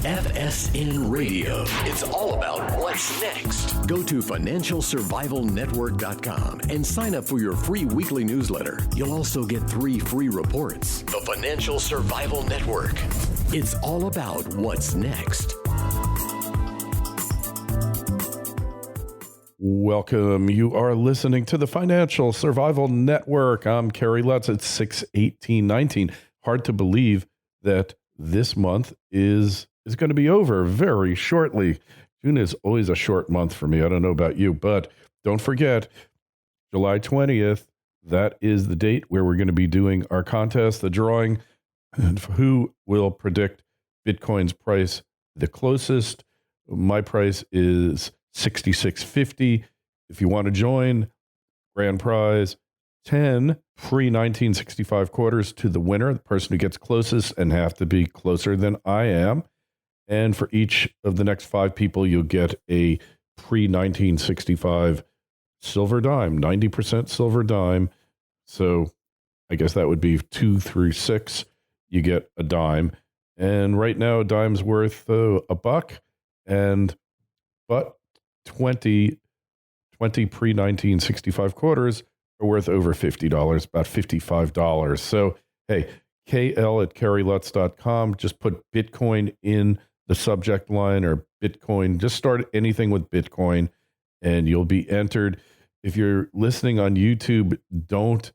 FSN Radio. It's all about what's next. Go to financialsurvivalnetwork.com and sign up for your free weekly newsletter. You'll also get 3 free reports. The Financial Survival Network. It's all about what's next. Welcome. You are listening to the Financial Survival Network. I'm Kerry Lutz. It's 6/18/19. Hard to believe that this month is going to be over very shortly. June is always a short month for me. I don't know about you, but don't forget, July 20th, that is the date where we're going to be doing our contest, the drawing, and who will predict Bitcoin's price the closest. My price is $66.50. If you want to join, grand prize, 10 free 1965 quarters to the winner, the person who gets closest, and have to be closer than I am. And for each of the next 5 people, you'll get a pre-1965 silver dime, 90% silver dime. So I guess that would be 2 through 6. You get a dime. And right now, a dime's worth $1. But 20 pre-1965 quarters are worth over $50, about $55. So, hey, KL@kerrylutz.com. Just put Bitcoin in the subject line, or Bitcoin. Just start anything with Bitcoin and you'll be entered. If you're listening on YouTube, don't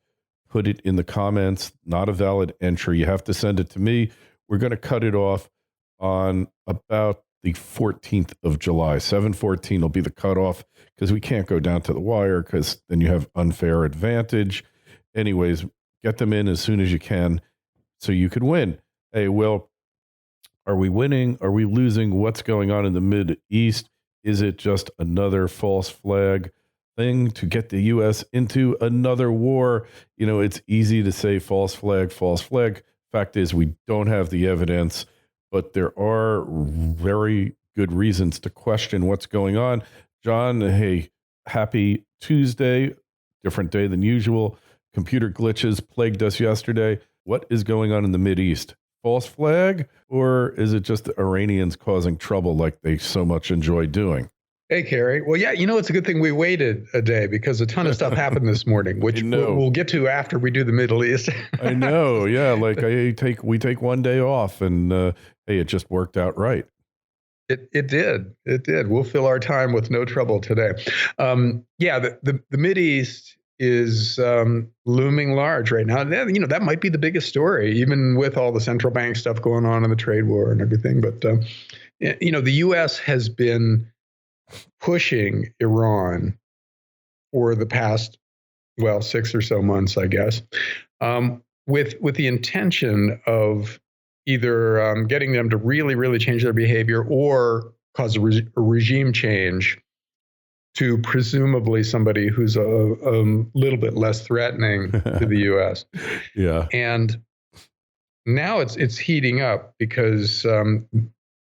put it in the comments. Not a valid entry. You have to send it to me. We're going to cut it off on about the 14th of July. 7/14 will be the cutoff, because we can't go down to the wire, because then you have unfair advantage. Anyways, get them in as soon as you can so you could win. Hey, Will, are we winning? Are we losing? What's going on in the Mideast? Is it just another false flag thing to get the U.S. into another war? You know, it's easy to say false flag, false flag. Fact is, we don't have the evidence, but there are very good reasons to question what's going on. John, hey, happy Tuesday, different day than usual. Computer glitches plagued us yesterday. What is going on in the Mideast? False flag, or is it just the Iranians causing trouble like they so much enjoy doing? Hey, Kerry. Well, yeah, it's a good thing we waited a day, because a ton of stuff happened this morning, which we'll get to after we do the Middle East. I know. Yeah. Like we take one day off, and hey, it just worked out right. It did. We'll fill our time with no trouble today. The Mideast is looming large right now. That might be the biggest story, even with all the central bank stuff going on in the trade war and everything. But, the U.S. has been pushing Iran for the past, 6 or so months, I guess, with the intention of either getting them to really, really change their behavior, or cause a regime change to presumably somebody who's a little bit less threatening to the U.S. Yeah. And now it's heating up, because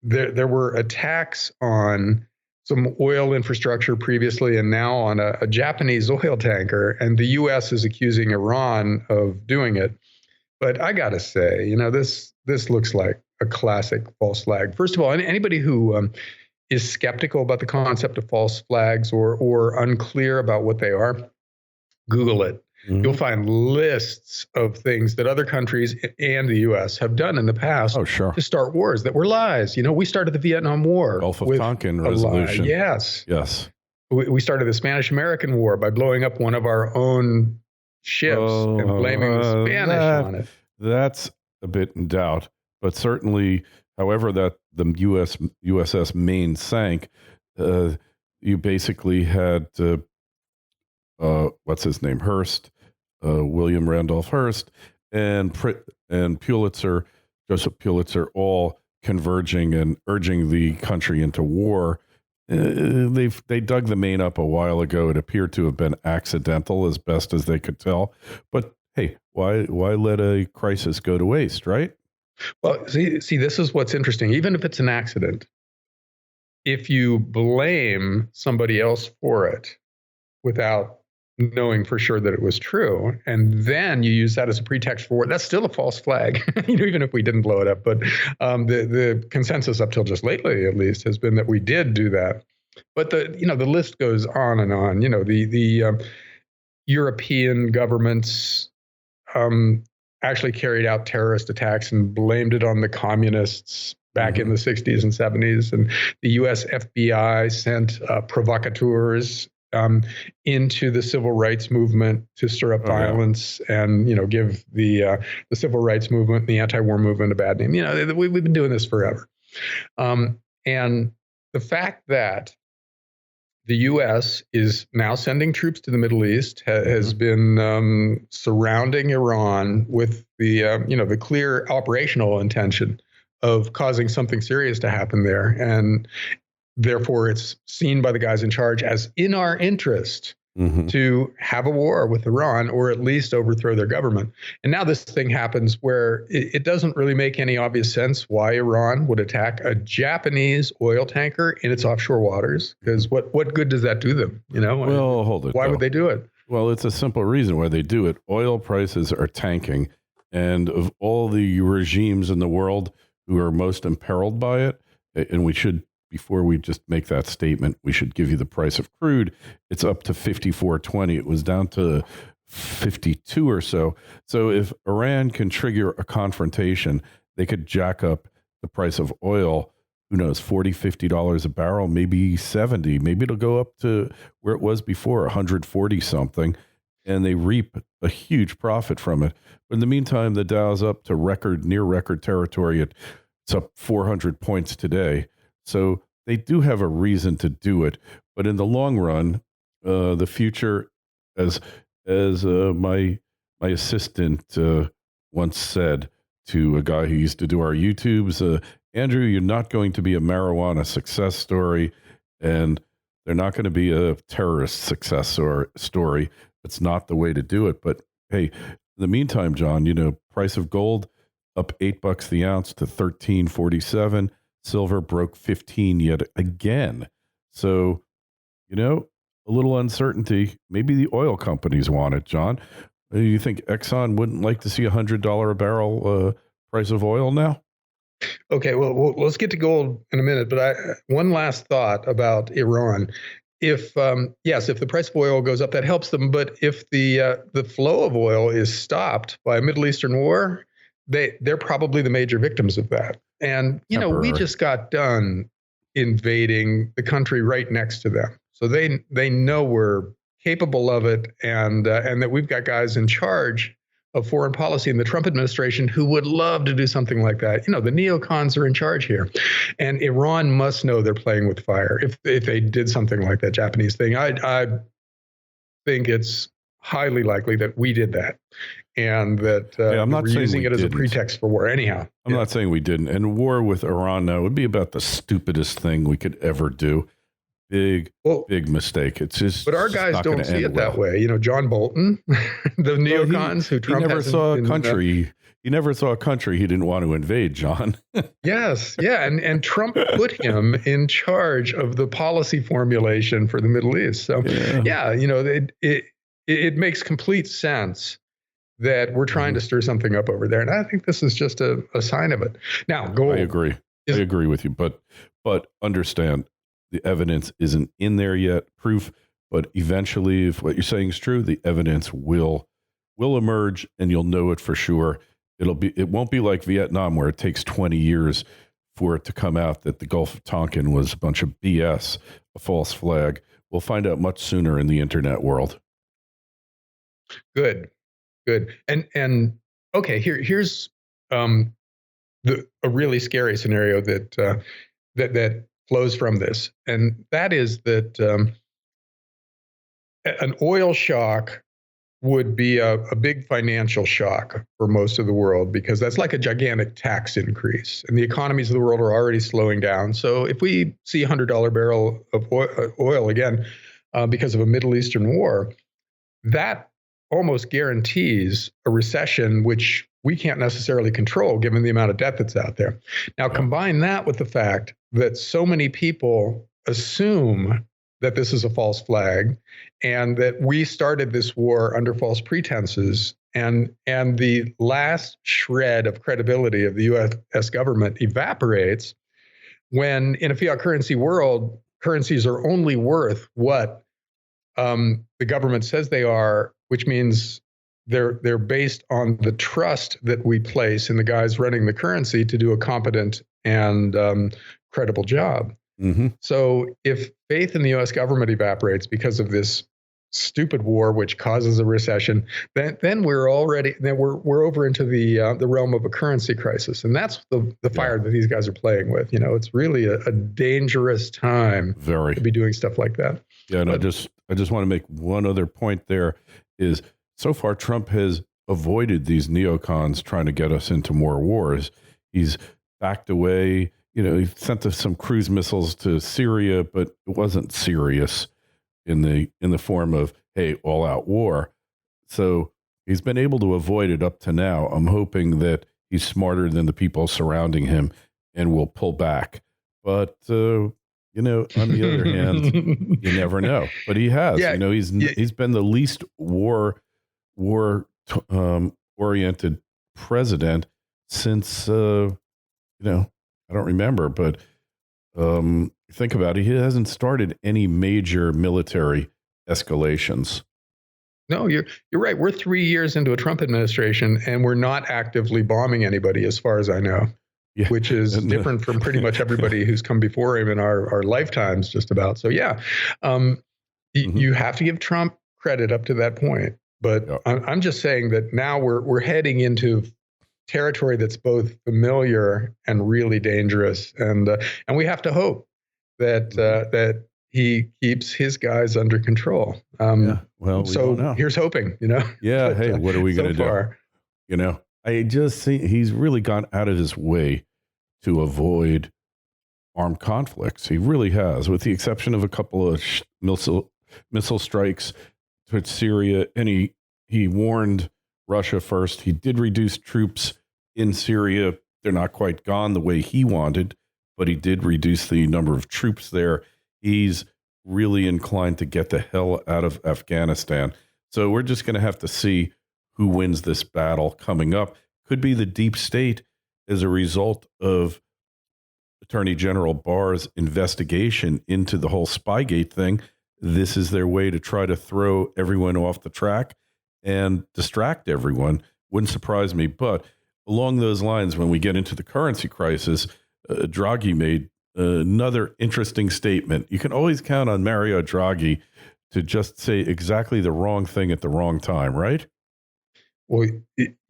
there were attacks on some oil infrastructure previously, and now on a Japanese oil tanker, and the U.S. is accusing Iran of doing it. But I got to say, this looks like a classic false flag. First of all, anybody who is skeptical about the concept of false flags, or unclear about what they are, Google it. Mm-hmm. You'll find lists of things that other countries and the U.S. have done in the past to start wars that were lies. We started the Vietnam War. Gulf of Tonkin resolution. Yes. Yes. We started the Spanish-American War by blowing up one of our own ships and blaming the Spanish on it. That's a bit in doubt, but certainly, however that the USS Maine sank, you basically had what's his name, Hearst, William Randolph Hearst, and Pulitzer, Joseph Pulitzer, all converging and urging the country into war. They dug the Maine up a while ago. It appeared to have been accidental, as best as they could tell. But hey, why let a crisis go to waste, right? Well, see, this is what's interesting. Even if it's an accident, if you blame somebody else for it without knowing for sure that it was true, and then you use that as a pretext for war. That's still a false flag, even if we didn't blow it up. But the consensus up till just lately, at least, has been that we did do that. But the list goes on and on. The European governments actually carried out terrorist attacks and blamed it on the communists back in the 60s and 70s. And the US FBI sent provocateurs into the civil rights movement to stir up violence and, give the civil rights movement, the anti-war movement a bad name. We've been doing this forever. And the fact that the U.S. is now sending troops to the Middle East, has been surrounding Iran with the clear operational intention of causing something serious to happen there. And therefore, it's seen by the guys in charge as in our interest to have a war with Iran, or at least overthrow their government. And now this thing happens where it doesn't really make any obvious sense why Iran would attack a Japanese oil tanker in its offshore waters. Because what good does that do them? Well, hold it. Why would they do it? Well, it's a simple reason why they do it. Oil prices are tanking. And of all the regimes in the world who are most imperiled by it, and we should, before we just make that statement, we should give you the price of crude. It's up to $54.20. It was down to 52 or so. So if Iran can trigger a confrontation, they could jack up the price of oil, who knows, $40, $50 a barrel, maybe 70. Maybe it'll go up to where it was before, 140 something, and they reap a huge profit from it. But in the meantime, the Dow's up to near record territory. It's up 400 points today. So they do have a reason to do it, but in the long run, the future, as my assistant once said to a guy who used to do our YouTubes, Andrew, you're not going to be a marijuana success story, and they're not going to be a terrorist success story. It's not the way to do it. But hey, in the meantime, John, price of gold up $8 the ounce to $13.47. Silver broke 15 yet again. So, a little uncertainty. Maybe the oil companies want it, John. You think Exxon wouldn't like to see $100 a barrel price of oil now? Okay, well, let's get to gold in a minute. But one last thought about Iran. If the price of oil goes up, that helps them. But if the flow of oil is stopped by a Middle Eastern war, they're probably the major victims of that. And, we just got done invading the country right next to them. So they know we're capable of it, and that we've got guys in charge of foreign policy in the Trump administration who would love to do something like that. The neocons are in charge here. And Iran must know they're playing with fire if they did something like that Japanese thing. I think it's highly likely that we did that. And that I'm not we're using it as a pretext for war. Anyhow, I'm not saying we didn't. And war with Iran now would be about the stupidest thing we could ever do. Big mistake. It's just. But our guys don't see it that way. John Bolton, the neocons who Trump never saw a country. He never saw a country he didn't want to invade, John. Yes, yeah, and Trump put him in charge of the policy formulation for the Middle East. So it makes complete sense that we're trying to stir something up over there. And I think this is just a sign of it. Now, gold. I agree. I agree with you. But understand, the evidence isn't in there yet, proof. But eventually, if what you're saying is true, the evidence will emerge, and you'll know it for sure. It won't be like Vietnam, where it takes 20 years for it to come out that the Gulf of Tonkin was a bunch of BS, a false flag. We'll find out much sooner in the internet world. Good. And okay, here's a really scary scenario that flows from this, and that is that an oil shock would be a big financial shock for most of the world, because that's like a gigantic tax increase, and the economies of the world are already slowing down. So if we see a $100 barrel of oil again because of a Middle Eastern war, that almost guarantees a recession, which we can't necessarily control given the amount of debt that's out there. Now, combine that with the fact that so many people assume that this is a false flag and that we started this war under false pretenses. And the last shred of credibility of the U.S. government evaporates when, in a fiat currency world, currencies are only worth what the government says they are, which means they're based on the trust that we place in the guys running the currency to do a competent and credible job. Mm-hmm. So if faith in the U.S. government evaporates because of this stupid war, which causes a recession, then we're over into the realm of a currency crisis, and that's the fire that these guys are playing with. It's really a dangerous time to be doing stuff like that. Yeah, and I just want to make one other point. There is, so far Trump has avoided these neocons trying to get us into more wars. He's backed away. He sent us some cruise missiles to Syria, but it wasn't serious in the form of, hey, all-out war. So he's been able to avoid it up to now. I'm hoping that he's smarter than the people surrounding him and will pull back. But on the other hand, you never know. But he has. Yeah. He's been the least war oriented president since I don't remember, but think about it. He hasn't started any major military escalations. No, you're right. We're 3 years into a Trump administration, and we're not actively bombing anybody, as far as I know, which is different from pretty much everybody who's come before him in our lifetimes, just about. So, you have to give Trump credit up to that point. But I'm just saying that now we're heading into territory that's both familiar and really dangerous, and we have to hope that he keeps his guys under control. Here's hoping. Yeah. Hey, what are we going to do? I just see he's really gone out of his way to avoid armed conflicts. He really has, with the exception of a couple of missile strikes towards Syria, and he warned Russia first. He did reduce troops in Syria. They're not quite gone the way he wanted, but he did reduce the number of troops there. He's really inclined to get the hell out of Afghanistan. So we're just going to have to see who wins this battle coming up. Could be the deep state as a result of Attorney General Barr's investigation into the whole Spygate thing. This is their way to try to throw everyone off the track and distract everyone. Wouldn't surprise me. But along those lines, when we get into the currency crisis, Draghi made another interesting statement. You can always count on Mario Draghi to just say exactly the wrong thing at the wrong time, right? Well,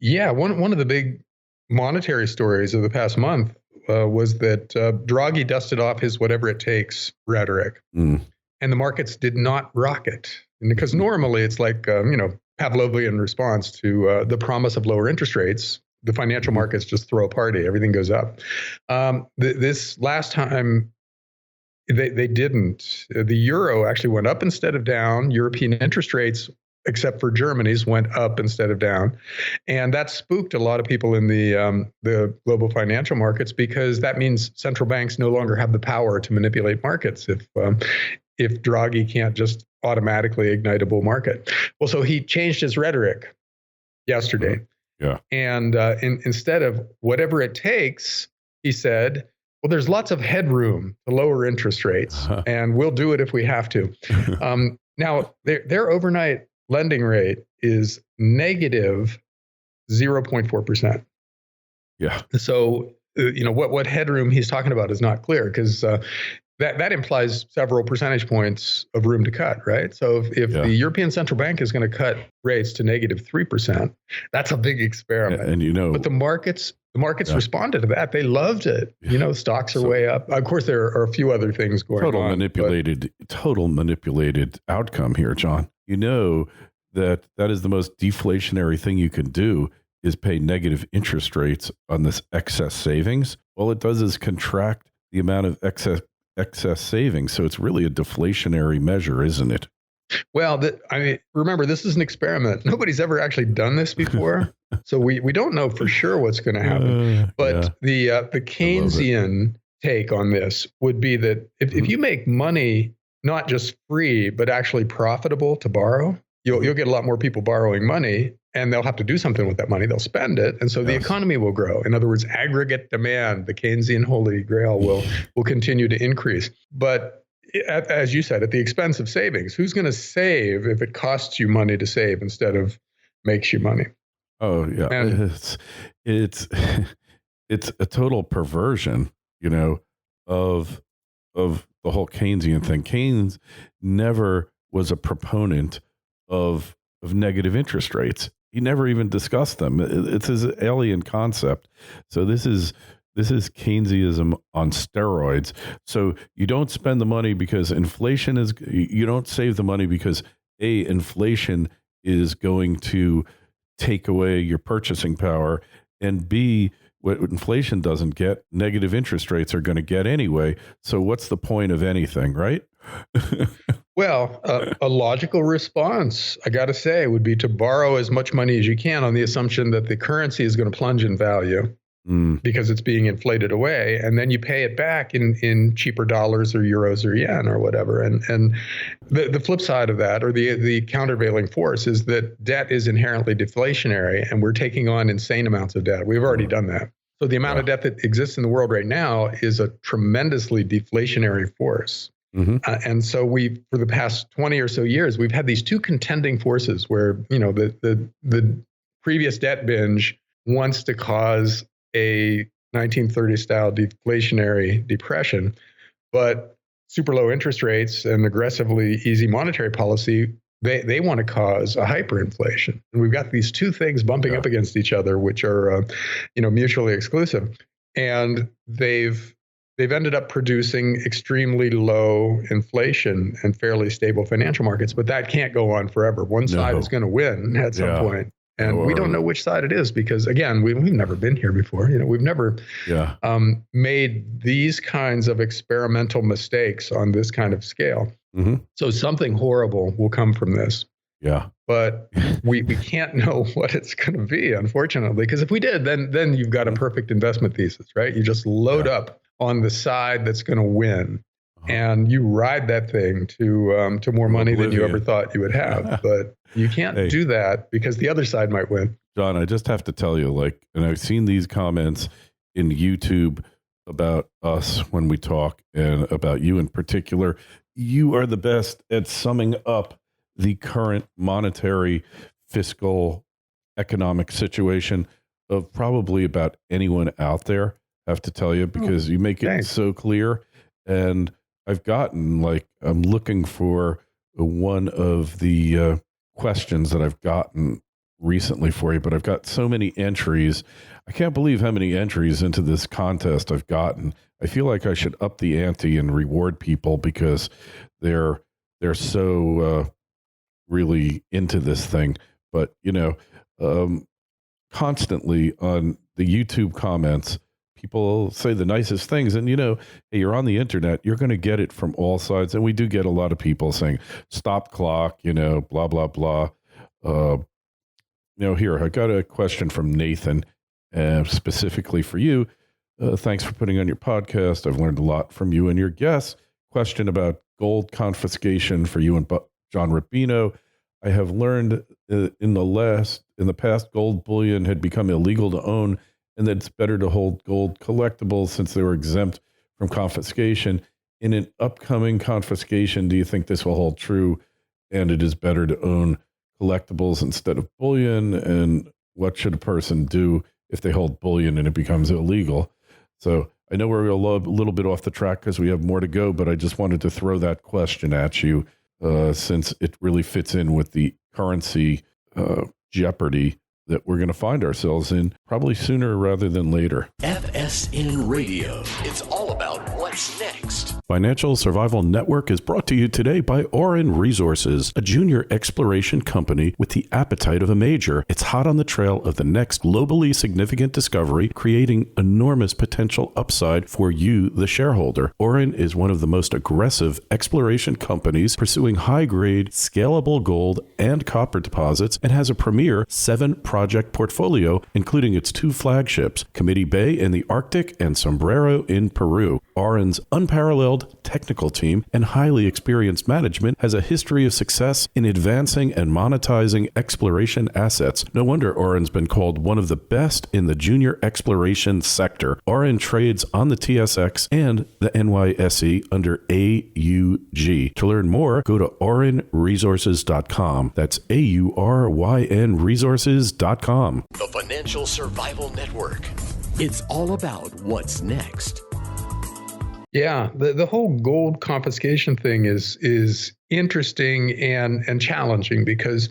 yeah. One of the big monetary stories of the past month was that Draghi dusted off his whatever it takes rhetoric. And the markets did not rocket. And because normally it's like, Pavlovian response to the promise of lower interest rates. The financial markets just throw a party. Everything goes up. This last time, they didn't. The euro actually went up instead of down. European interest rates, except for Germany's, went up instead of down. And that spooked a lot of people in the global financial markets, because that means central banks no longer have the power to manipulate markets if Draghi can't just automatically ignite a bull market. Well, so he changed his rhetoric yesterday. Yeah. And instead of whatever it takes, he said, well, there's lots of headroom to lower interest rates, and we'll do it if we have to. Now, their overnight lending rate is negative 0.4%. Yeah. So, what headroom he's talking about is not clear, because that implies several percentage points of room to cut, right? So if the European Central Bank is going to cut rates to negative 3%, that's a big experiment. And but the markets responded to that. They loved it. Stocks are way up. Of course, there are a few other things going on. Total manipulated outcome here, John. That is the most deflationary thing you can do, is pay negative interest rates on this excess savings. All it does is contract the amount of excess savings. So it's really a deflationary measure, isn't it? Well, remember, this is an experiment. Nobody's ever actually done this before. So we don't know for sure what's going to happen. But the Keynesian take on this would be that if you make money not just free, but actually profitable to borrow, you'll get a lot more people borrowing money, and they'll have to do something with that money. They'll spend it. And so the economy will grow. In other words, aggregate demand, the Keynesian holy grail, will continue to increase. But as you said, at the expense of savings. Who's going to save if it costs you money to save instead of makes you money? Oh, yeah. And it's a total perversion, of the whole Keynesian thing. Keynes never was a proponent of negative interest rates. He never even discussed them. It's his alien concept. So this is Keynesianism on steroids. So you don't spend the money because inflation is, you don't save the money because inflation is going to take away your purchasing power, and B, what inflation doesn't get, negative interest rates are going to get anyway. So what's the point of anything, right? Well, a logical response, I got to say, would be to borrow as much money as you can on the assumption that the currency is going to plunge in value because it's being inflated away. And then you pay it back in cheaper dollars or euros or yen or whatever. And the flip side of that, or the countervailing force, is that debt is inherently deflationary, and we're taking on insane amounts of debt. We've already done that. So the amount of debt that exists in the world right now is a tremendously deflationary force. And so for the past 20 or so years, we've had these two contending forces where, the previous debt binge wants to cause a 1930s style deflationary depression, but super low interest rates and aggressively easy monetary policy, they want to cause a hyperinflation. And we've got these two things bumping up against each other, which are, mutually exclusive. And they've ended up producing extremely low inflation and fairly stable financial markets, but that can't go on forever. One side is going to win at some point. And we don't know which side it is because, again, we've never been here before. We've never made these kinds of experimental mistakes on this kind of scale. So something horrible will come from this. Yeah. But we can't know what it's going to be, unfortunately, because if we did, then you've got a perfect investment thesis, right? You just load up on the side that's going to win, and you ride that thing to more money than you ever thought you would have. But you can't do that because the other side might win. John, I just have to tell you, and I've seen these comments in YouTube about us when we talk, and about you in particular. You are the best at summing up the current monetary, fiscal, economic situation of probably about anyone out there. I have to tell you, because you make it so clear. And I've gotten, I'm looking for one of the questions that I've gotten recently for you, but I've got so many entries. I can't believe how many entries into this contest I've gotten. I feel like I should up the ante and reward people because they're so really into this thing. But, constantly on the YouTube comments, people say the nicest things. And, hey, you're on the internet, you're going to get it from all sides. And we do get a lot of people saying, stop clock, blah, blah, blah. Here, I got a question from Nathan, specifically for you. Thanks for putting on your podcast. I've learned a lot from you and your guests. Question about gold confiscation for you and John Rubino. I have learned in the past, gold bullion had become illegal to own, and that it's better to hold gold collectibles since they were exempt from confiscation. In an upcoming confiscation, do you think this will hold true, and it is better to own collectibles instead of bullion? And what should a person do if they hold bullion and it becomes illegal? So I know we're a little bit off the track because we have more to go, but I just wanted to throw that question at you since it really fits in with the currency jeopardy that we're going to find ourselves in probably sooner rather than later. FSN Radio. It's all about what's next. Financial Survival Network is brought to you today by Orin Resources, a junior exploration company with the appetite of a major. It's hot on the trail of the next globally significant discovery, creating enormous potential upside for you, the shareholder. Orin is one of the most aggressive exploration companies pursuing high-grade, scalable gold and copper deposits, and has a premier 7-project portfolio, including its 2 flagships, Committee Bay in the Arctic and Sombrero in Peru. Orin's unparalleled technical team and highly experienced management has a history of success in advancing and monetizing exploration assets. No wonder Oren's been called one of the best in the junior exploration sector. Oren trades on the TSX and the NYSE under AUG. To learn more, go to orenresources.com. That's AURYN resources.com. The Financial Survival Network. It's all about what's next. Yeah, the whole gold confiscation thing is interesting and challenging because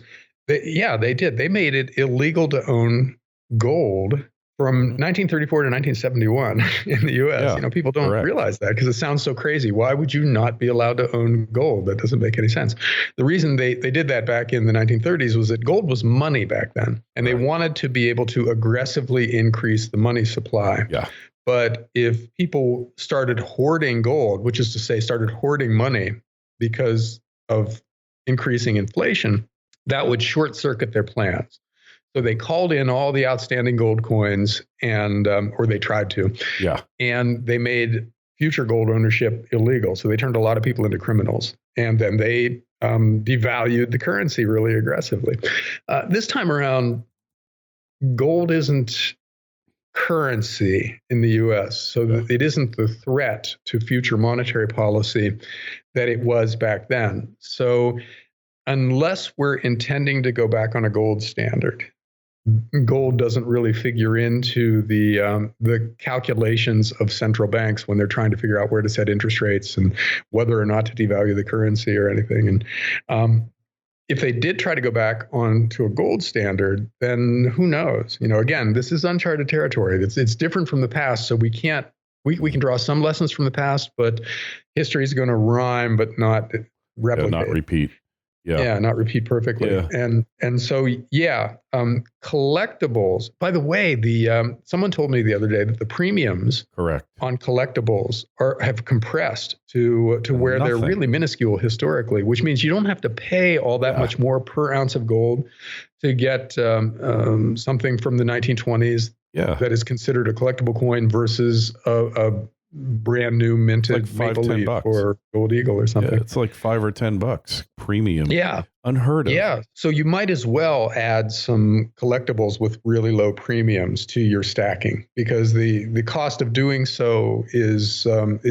they did. They made it illegal to own gold from 1934 to 1971 in the U.S. Yeah, People don't realize that because it sounds so crazy. Why would you not be allowed to own gold? That doesn't make any sense. The reason they did that back in the 1930s was that gold was money back then, and they wanted to be able to aggressively increase the money supply. Yeah. But if people started hoarding gold, which is to say started hoarding money because of increasing inflation, that would short circuit their plans. So they called in all the outstanding gold coins and, or they tried to, and they made future gold ownership illegal. So they turned a lot of people into criminals, and then they devalued the currency really aggressively. This time around, gold isn't currency in the U.S., so that it isn't the threat to future monetary policy that it was back then. So unless we're intending to go back on a gold standard, gold doesn't really figure into the calculations of central banks when they're trying to figure out where to set interest rates and whether or not to devalue the currency or anything. And if they did try to go back onto a gold standard, then who knows? Again, this is uncharted territory. It's different from the past, so we can draw some lessons from the past, but history is going to rhyme but not replicate. Not repeat. Not repeat perfectly. Yeah. And so collectibles. By the way, someone told me the other day that the premiums on collectibles have compressed to where they're really minuscule historically, which means you don't have to pay all that much more per ounce of gold to get something from the 1920s that is considered a collectible coin versus a brand new minted like Maple Leaf or Gold Eagle or something. Yeah, it's like $5 or $10 premium. Yeah. Unheard of. Yeah. So you might as well add some collectibles with really low premiums to your stacking, because the cost of doing so is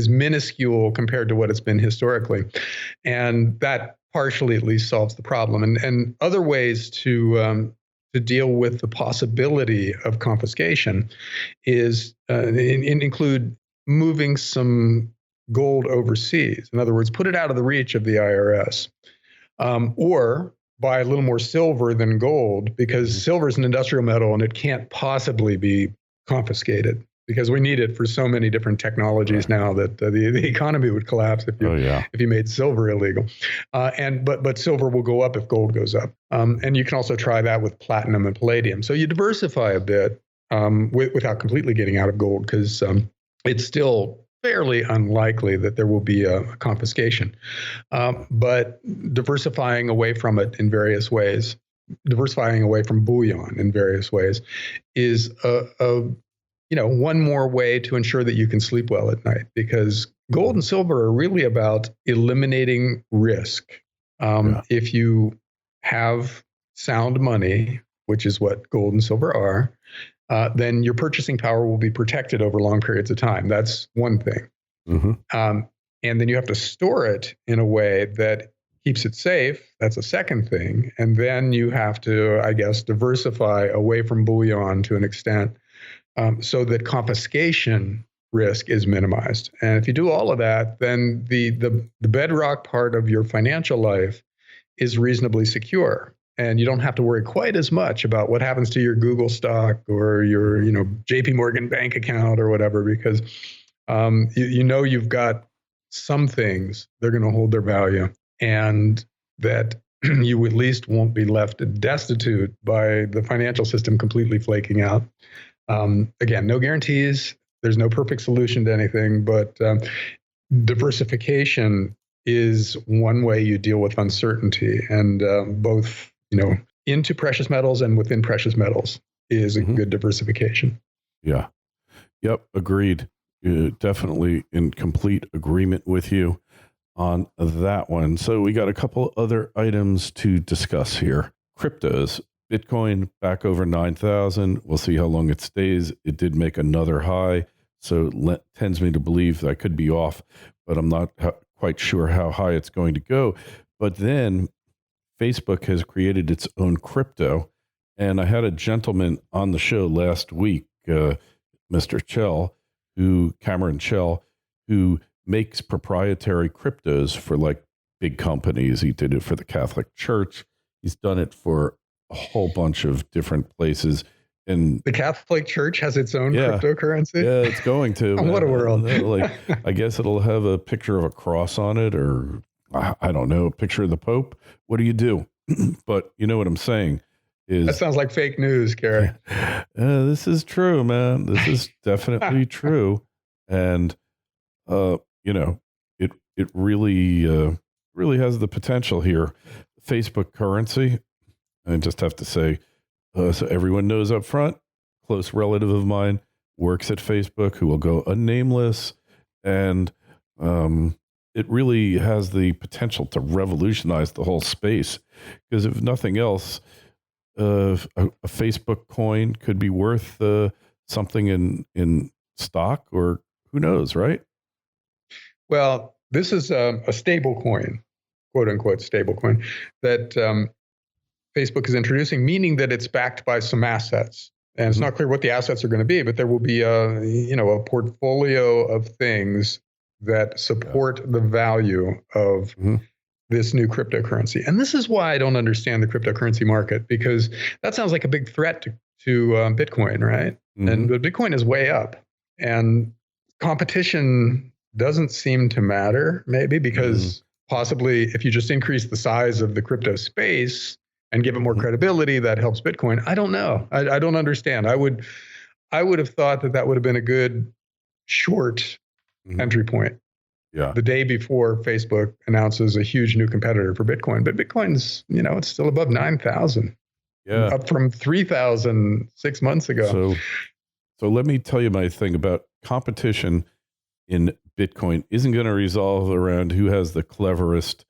minuscule compared to what it's been historically. And that partially at least solves the problem. And other ways to deal with the possibility of confiscation is include moving some gold overseas. In other words, put it out of the reach of the IRS, or buy a little more silver than gold, because silver is an industrial metal and it can't possibly be confiscated, because we need it for so many different technologies now that the economy would collapse if you made silver illegal. But silver will go up if gold goes up. And you can also try that with platinum and palladium. So you diversify a bit without completely getting out of gold, because it's still fairly unlikely that there will be a confiscation. But diversifying away from it in various ways, diversifying away from bullion in various ways, is one more way to ensure that you can sleep well at night, because gold and silver are really about eliminating risk. If you have sound money, which is what gold and silver are, then your purchasing power will be protected over long periods of time. That's one thing. And then you have to store it in a way that keeps it safe. That's a second thing. And then you have to, I guess, diversify away from bullion to an extent, so that confiscation risk is minimized. And if you do all of that, then the bedrock part of your financial life is reasonably secure. And you don't have to worry quite as much about what happens to your Google stock or your, JP Morgan bank account or whatever, because you've got some things that are going to hold their value, and that you at least won't be left destitute by the financial system completely flaking out. Again, no guarantees. There's no perfect solution to anything, but diversification is one way you deal with uncertainty, and both into precious metals and within precious metals is a good diversification. Yeah. Yep. Agreed. definitely in complete agreement with you on that one. So we got a couple other items to discuss here. Cryptos, Bitcoin back over 9,000. We'll see how long it stays. It did make another high, so tends me to believe that I could be off, but I'm not quite sure how high it's going to go. But then Facebook has created its own crypto, and I had a gentleman on the show last week, Mr. Cameron Chell, who makes proprietary cryptos for like big companies. He did it for the Catholic Church. He's done it for a whole bunch of different places. And the Catholic Church has its own cryptocurrency? Yeah, it's going to. What a world. Like, I guess it'll have a picture of a cross on it, or I don't know, a picture of the Pope. What do you do? But you know what I'm saying is... That sounds like fake news, Gary. This is true, man. This is definitely true. And, it really has the potential here. Facebook currency, I just have to say, so everyone knows up front, close relative of mine works at Facebook who will go unnameless. And it really has the potential to revolutionize the whole space. Because if nothing else, a Facebook coin could be worth something in stock, or who knows, right? Well, this is a stable coin, quote unquote stable coin, that Facebook is introducing, meaning that it's backed by some assets. And it's not clear what the assets are going to be, but there will be a portfolio of things that support the value of this new cryptocurrency. And this is why I don't understand the cryptocurrency market, because that sounds like a big threat to Bitcoin, right? And but Bitcoin is way up, and competition doesn't seem to matter, maybe because possibly if you just increase the size of the crypto space and give it more credibility, that helps Bitcoin. I don't know. I don't understand. I would have thought that would have been a good short entry point. Yeah. The day before Facebook announces a huge new competitor for Bitcoin. But Bitcoin's, it's still above 9,000. Yeah. Up from 3,000 6 months ago. So let me tell you my thing about competition in Bitcoin isn't going to resolve around who has the cleverest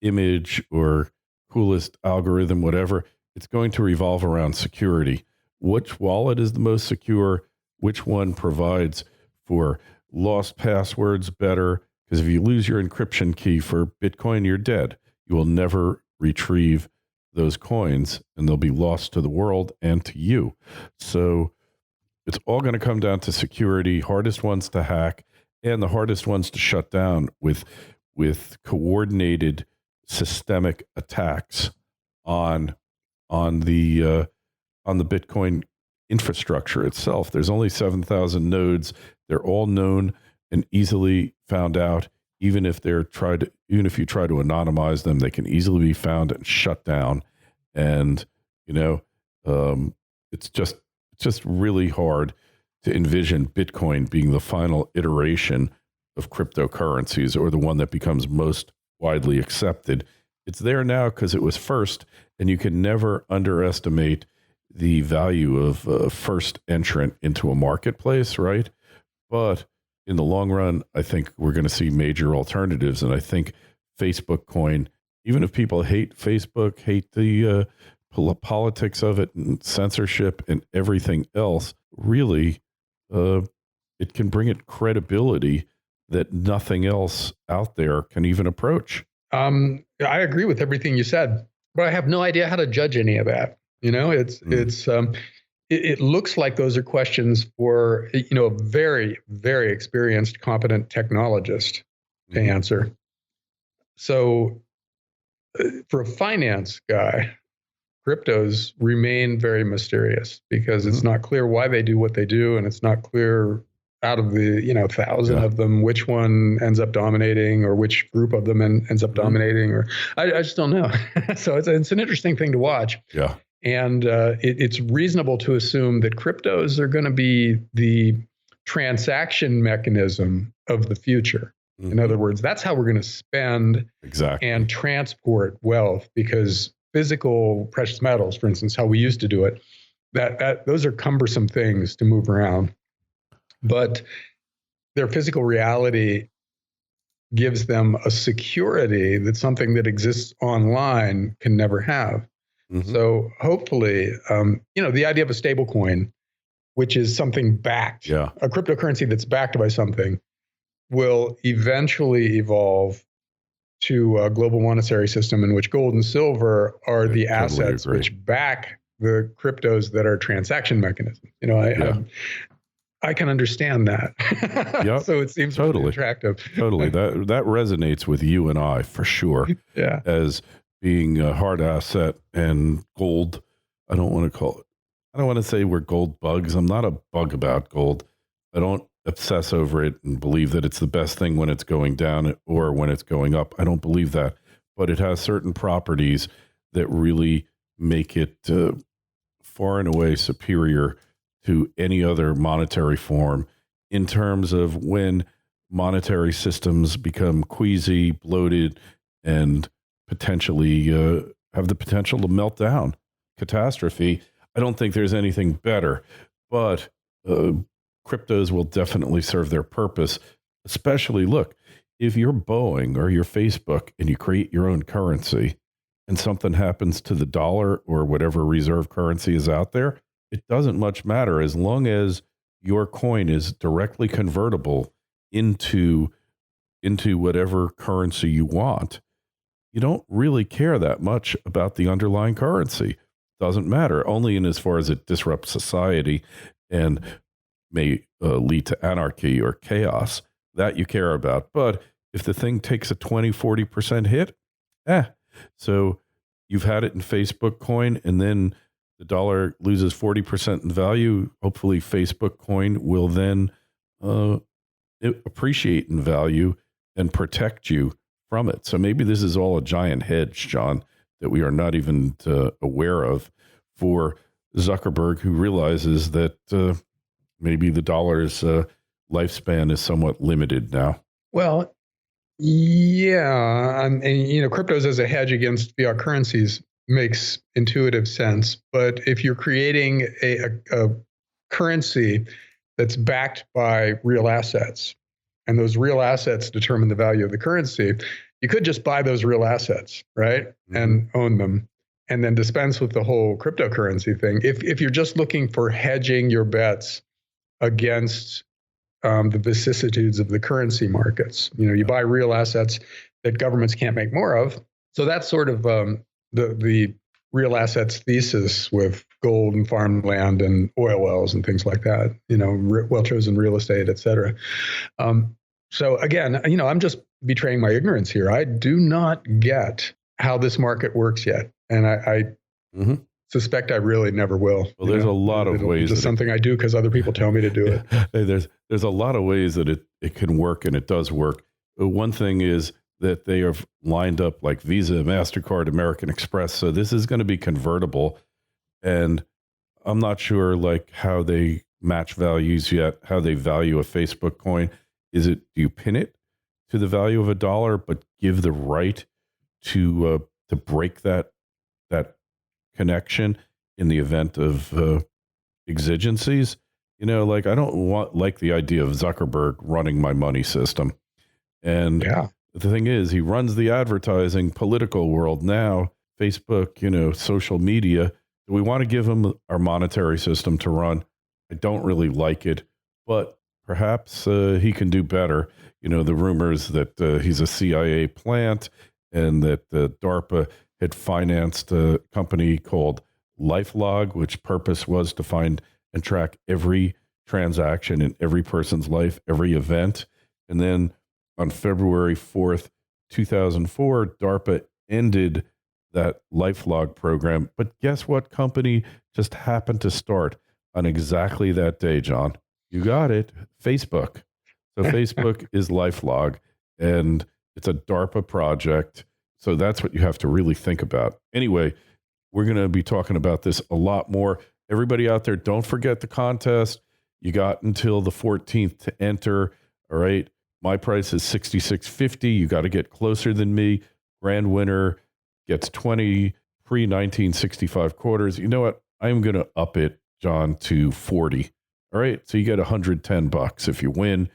image or coolest algorithm, whatever. It's going to revolve around security. Which wallet is the most secure? Which one provides for lost passwords better? Because if you lose your encryption key for Bitcoin, you're dead. You will never retrieve those coins, and they'll be lost to the world and to you. So it's all going to come down to security, hardest ones to hack, and the hardest ones to shut down with coordinated systemic attacks on the Bitcoin infrastructure itself. There's only 7,000 nodes. They're all known and easily found out. Even if you try to anonymize them, they can easily be found and shut down. And it's just really hard to envision Bitcoin being the final iteration of cryptocurrencies, or the one that becomes most widely accepted. It's there now because it was first, and you can never underestimate the value of a first entrant into a marketplace, right? But in the long run, I think we're going to see major alternatives, and I think Facebook coin, even if people hate Facebook, hate the politics of it and censorship and everything else, really, it can bring it credibility that nothing else out there can even approach. I agree with everything you said, but I have no idea how to judge any of that. It looks like those are questions for a very, very experienced, competent technologist to answer. So, for a finance guy, cryptos remain very mysterious because it's not clear why they do what they do, and it's not clear out of the 1,000 of them which one ends up dominating, or which group of them ends up dominating, or I just don't know. So it's an interesting thing to watch. Yeah. And it's reasonable to assume that cryptos are going to be the transaction mechanism of the future. In other words, that's how we're going to spend and transport wealth, because physical precious metals, for instance, how we used to do it, that those are cumbersome things to move around. But their physical reality gives them a security that something that exists online can never have. Mm-hmm. So hopefully, the idea of a stable coin, which is something backed, a cryptocurrency that's backed by something, will eventually evolve to a global monetary system in which gold and silver are the assets which back the cryptos that are transaction mechanisms. I can understand that. Yep. So it seems really attractive. Totally. That resonates with you and I for sure. Yeah. As being a hard asset and gold. I don't want to say we're gold bugs. I'm not a bug about gold. I don't obsess over it and believe that it's the best thing when it's going down or when it's going up. I don't believe that, but it has certain properties that really make it far and away superior to any other monetary form in terms of when monetary systems become queasy, bloated, and potentially have the potential to melt down. Catastrophe. I don't think there's anything better, but cryptos will definitely serve their purpose. Especially, look, if you're Boeing or you're Facebook and you create your own currency and something happens to the dollar or whatever reserve currency is out there, it doesn't much matter as long as your coin is directly convertible into whatever currency you want. You don't really care that much about the underlying currency. Doesn't matter, only in as far as it disrupts society and may lead to anarchy or chaos. That you care about. But if the thing takes a 20-40% hit, so you've had it in Facebook coin and then the dollar loses 40% in value. Hopefully Facebook coin will then appreciate in value and protect you from it. So maybe this is all a giant hedge, John, that we are not even aware of for Zuckerberg, who realizes that maybe the dollar's lifespan is somewhat limited now. Well, yeah. And cryptos as a hedge against fiat currencies makes intuitive sense. But if you're creating a currency that's backed by real assets, and those real assets determine the value of the currency, you could just buy those real assets, right? Mm-hmm. And own them, and then dispense with the whole cryptocurrency thing. If you're just looking for hedging your bets against the vicissitudes of the currency markets, you buy real assets that governments can't make more of. So that's sort of the real assets thesis with gold and farmland and oil wells and things like that, well-chosen real estate, et cetera. So again, I'm just betraying my ignorance here. I do not get how this market works yet. And I suspect I really never will. Well, there's a lot of ways. It's something I do because other people tell me to do it. There's a lot of ways that it can work, and it does work. One thing is that they have lined up like Visa, MasterCard, American Express. So this is going to be convertible. And I'm not sure like how they match values yet, how they value a Facebook coin. Do you pin it to the value of $1, but give the right to break that connection in the event of exigencies? I don't like the idea of Zuckerberg running my money system. And the thing is, he runs the advertising political world now, Facebook, social media. Do we want to give him our monetary system to run? I don't really like it, but perhaps he can do better. The rumors that he's a CIA plant and that DARPA had financed a company called LifeLog, which purpose was to find and track every transaction in every person's life, every event. And then on February 4th, 2004, DARPA ended that LifeLog program. But guess what company just happened to start on exactly that day, John? You got it. Facebook. So Facebook is LifeLog, and it's a DARPA project. So that's what you have to really think about. Anyway, we're going to be talking about this a lot more. Everybody out there, don't forget the contest. You got until the 14th to enter. All right. My price is $66.50. You got to get closer than me. Grand winner gets 20 pre-1965 quarters. You know what? I'm going to up it, John, to 40. All right. So you get $110 if you win.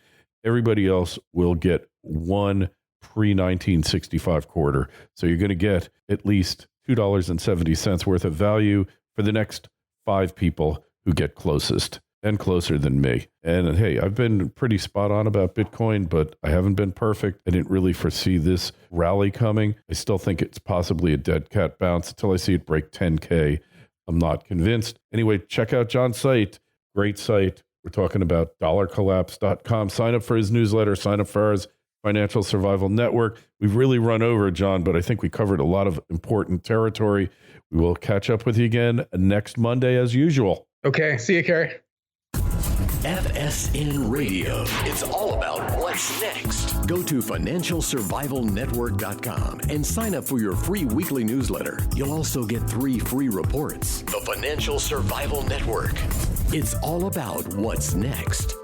Everybody else will get one pre-1965 quarter. So you're going to get at least $2.70 worth of value for the next 5 people who get closest and closer than me. And hey, I've been pretty spot on about Bitcoin, but I haven't been perfect. I didn't really foresee this rally coming. I still think it's possibly a dead cat bounce until I see it break 10K. I'm not convinced. Anyway, check out John's site. Great site. We're talking about dollarcollapse.com. Sign up for his newsletter. Sign up for ours, Financial Survival Network. We've really run over, John, but I think we covered a lot of important territory. We will catch up with you again next Monday as usual. Okay. See you, Kerry. FSN Radio. It's all about what's next. Go to financialsurvivalnetwork.com and sign up for your free weekly newsletter. You'll also get 3 free reports. The Financial Survival Network. It's all about what's next.